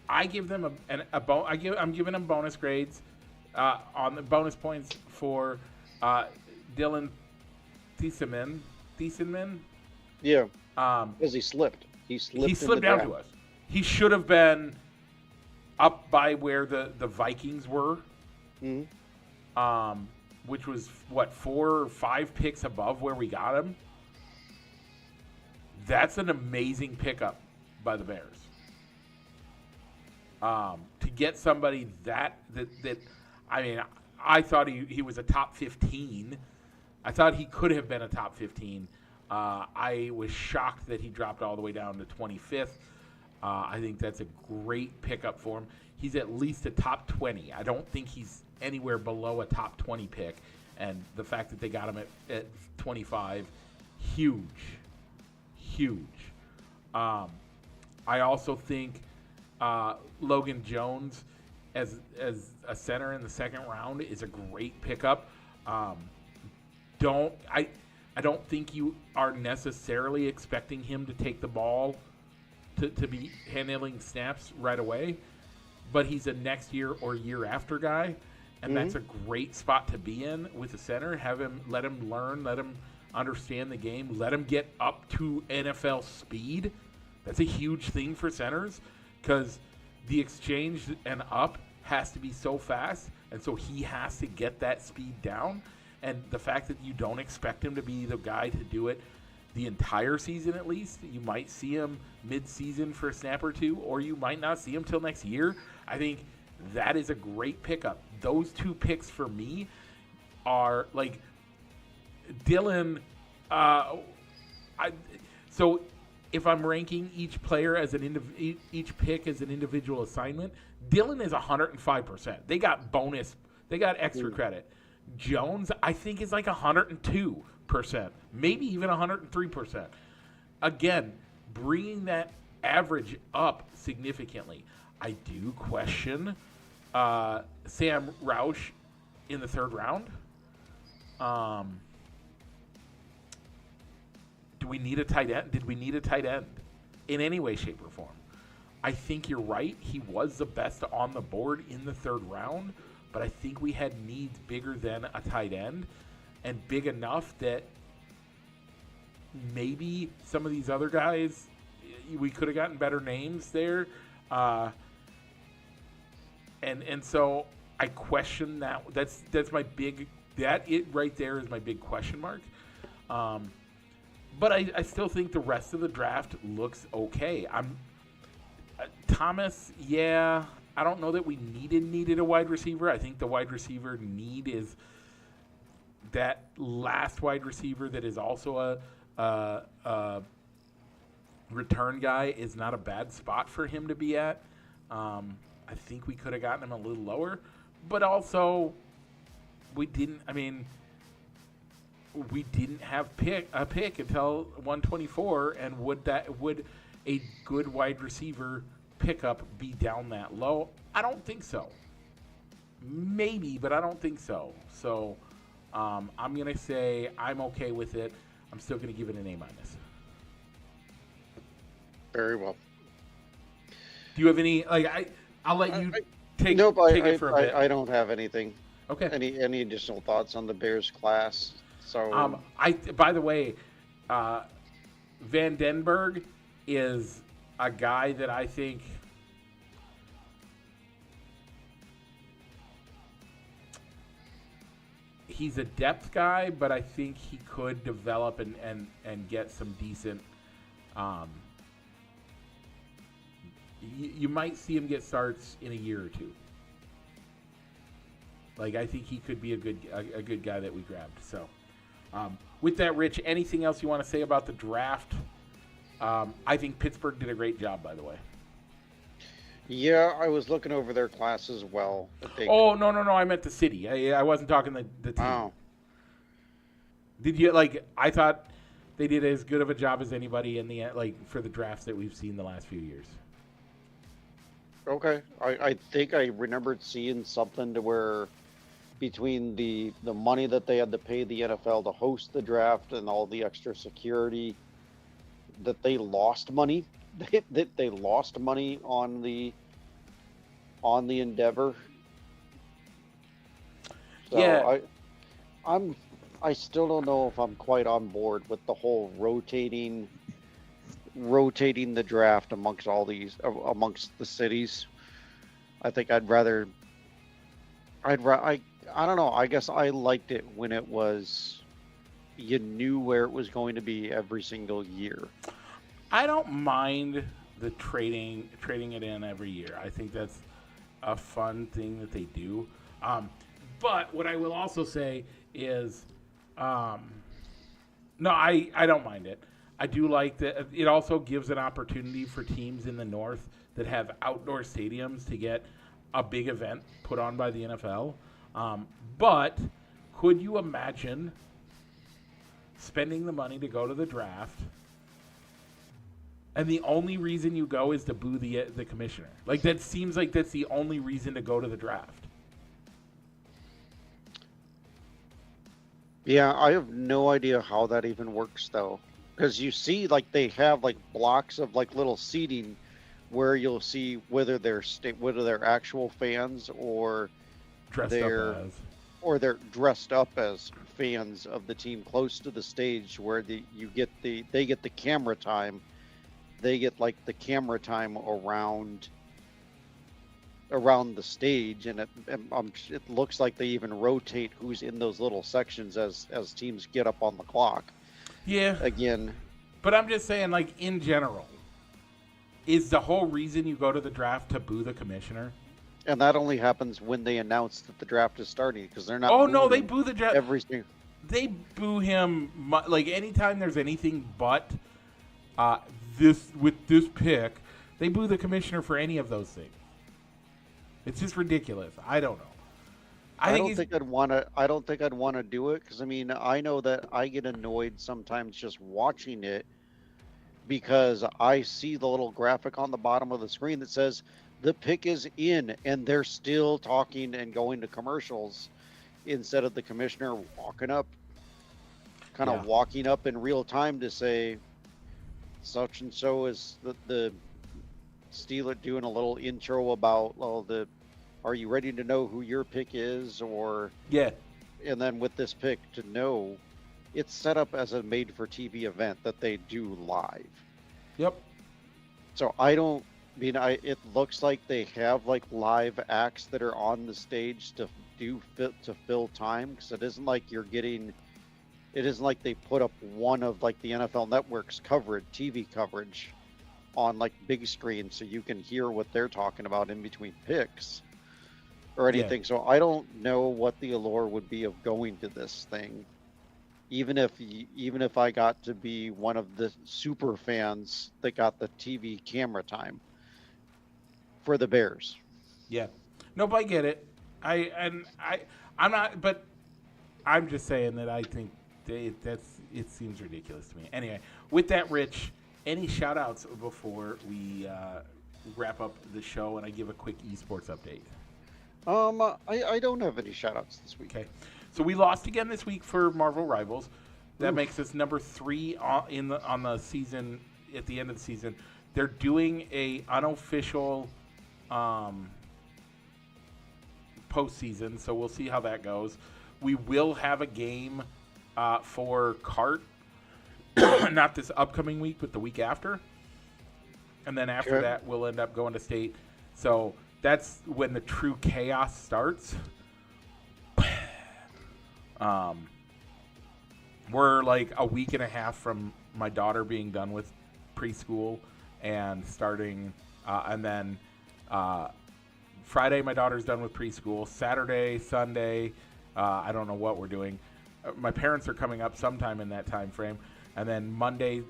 I give them I'm giving them bonus grades on the bonus points for Dylan Thiesemann. Yeah. Because he slipped. He slipped down to us. He should have been up by where the Vikings were. Mm-hmm. Which was 4 or 5 picks above where we got him. That's an amazing pickup by the Bears. To get somebody that I mean, I thought he was a top 15. I thought he could have been a top 15. I was shocked that he dropped all the way down to 25th. I think that's a great pickup for him. He's at least a top 20. I don't think he's anywhere below a top 20 pick. And the fact that they got him at 25, huge. I also think Logan Jones as a center in the 2nd round is a great pickup. I don't think you are necessarily expecting him to take the ball to be handling snaps right away, but he's a next year or year after guy, and that's a great spot to be in with a center. Let him learn, let him understand the game, let him get up to NFL speed. That's a huge thing for centers because the exchange and up has to be so fast, and so he has to get that speed down. And the fact that you don't expect him to be the guy to do it the entire season at least, you might see him mid-season for a snap or two, or you might not see him till next year. I think that is a great pickup. Those 2 picks for me are like Dylan. So if I'm ranking each player as each pick as an individual assignment, Dylan is 105%. They got bonus. They got extra credit. Jones, I think, is like 102%, maybe even 103%. Again, bringing that average up significantly. I do question Sam Roush in the third round. Do we need a tight end? Did we need a tight end in any way, shape, or form? I think you're right. He was the best on the board in the third round, but I think we had needs bigger than a tight end and big enough that maybe some of these other guys, we could have gotten better names there. And so I question that. That's my big, it right there is my big question mark. But I still think the rest of the draft looks okay. Thomas, yeah, I don't know that we needed a wide receiver. I think the wide receiver need is that last wide receiver that is also a return guy is not a bad spot for him to be at. I think we could have gotten him a little lower, but also we didn't. I mean, we didn't have a pick until 124, and would a good wide receiver pickup be down that low? I don't think so. Maybe, but I don't think so. So I'm going to say I'm okay with it. I'm still going to give it an A-. Very well. Do you have any, I'll let you take it for a bit. I don't have anything. Okay. Any additional thoughts on the Bears class? So by the way, Van Denberg is a guy that I think he's a depth guy, but I think he could develop and get some decent. You might see him get starts in a year or two. I think he could be a good guy that we grabbed. So, with that, Rich, anything else you want to say about the draft? I think Pittsburgh did a great job, by the way. Yeah, I was looking over their class as well. Oh, no, I meant the city. I wasn't talking the team. Oh. Did you, I thought they did as good of a job as anybody in the, for the drafts that we've seen the last few years. Okay. I think I remembered seeing something to where between the money that they had to pay the NFL to host the draft and all the extra security, that they lost money. They lost money on the endeavor. So yeah. I still don't know if I'm quite on board with the whole rotating the draft amongst the cities. I think I don't know. I guess I liked it when it was, you knew where it was going to be every single year. I don't mind the trading it in every year. I think that's a fun thing that they do. But what I will also say is, no, I don't mind it. I do like that. It also gives an opportunity for teams in the North that have outdoor stadiums to get a big event put on by the NFL. But could you imagine spending the money to go to the draft, and the only reason you go is to boo the commissioner? That seems like that's the only reason to go to the draft. Yeah, I have no idea how that even works, though. Because you see, they have, blocks of, little seating where you'll see whether they're actual fans or they're dressed up as fans of the team close to the stage, where they get the camera time. They get the camera time around the stage, and it looks like they even rotate who's in those little sections as teams get up on the clock. Yeah. Again. But I'm just saying, in general, is the whole reason you go to the draft to boo the commissioner? And that only happens when they announce that the draft is starting, because they're not. Oh no, they boo the draft. Everything. They boo him anytime there's anything but this pick. They boo the commissioner for any of those things. It's just ridiculous. I don't know. I don't think I'd want to do it, because I know that I get annoyed sometimes just watching it, because I see the little graphic on the bottom of the screen that says the pick is in, and they're still talking and going to commercials instead of the commissioner Yeah. walking up in real time to say such and so is the Steeler doing a little intro about, well, are you ready to know who your pick is, or Yeah. and then with this pick to know it's set up as a made for TV event that they do live. Yep. So I don't mean it looks like they have like live acts that are on the stage to fill time, because it isn't like it isn't like they put up one of like the NFL Network's TV coverage on like big screen so you can hear what they're talking about in between picks or anything. Yeah. So I don't know what the allure would be of going to this thing, even if I got to be one of the super fans that got the TV camera time for the Bears. Yeah. No, but I get it. I'm not, but I'm just saying that I think it seems ridiculous to me. Anyway, with that, Rich, any shout outs before we wrap up the show and I give a quick esports update? I don't have any shout outs this week. Okay. So we lost again this week for Marvel Rivals. That Oof. makes us number 3 on the season. At the end of the season, they're doing a unofficial postseason, so we'll see how that goes. We will have a game for Hart, not this upcoming week, but the week after, and then after that, we'll end up going to state. So that's when the true chaos starts. We're like a week and a half from my daughter being done with preschool and starting, and then Friday my daughter's done with preschool. Saturday, Sunday, I don't know what we're doing. My parents are coming up sometime in that time frame, and then Monday,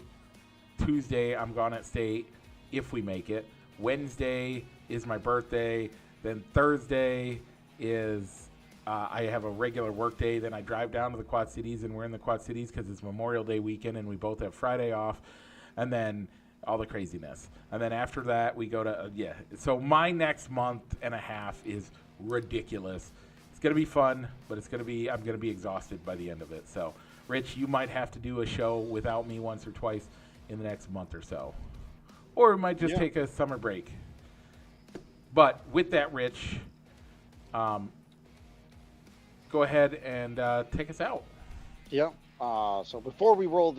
Tuesday I'm gone at state if we make it. Wednesday is my birthday. Then Thursday is I have a regular work day. Then I drive down to the Quad Cities, and we're in the Quad Cities because it's Memorial Day weekend, and we both have Friday off. And then all the craziness. And then after that, we go to, So my next month and a half is ridiculous. It's going to be fun, but I'm going to be exhausted by the end of it. So, Rich, you might have to do a show without me once or twice in the next month or so. Or we might just take a summer break. But with that, Rich, go ahead and take us out. Yeah. So before we roll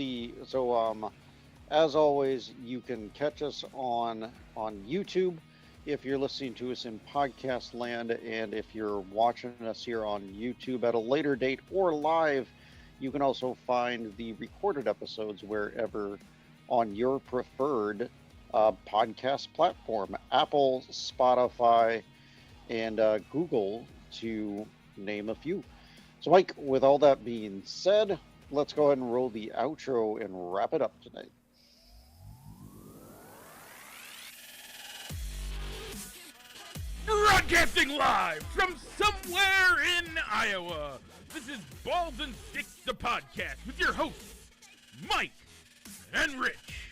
as always, you can catch us on YouTube if you're listening to us in podcast land, and if you're watching us here on YouTube at a later date or live, you can also find the recorded episodes wherever on your preferred podcast platform, Apple, Spotify, and Google, to name a few. So, Mike, with all that being said, let's go ahead and roll the outro and wrap it up tonight. Broadcasting live from somewhere in Iowa, this is Balls and Sticks, the podcast, with your hosts, Mike and Rich.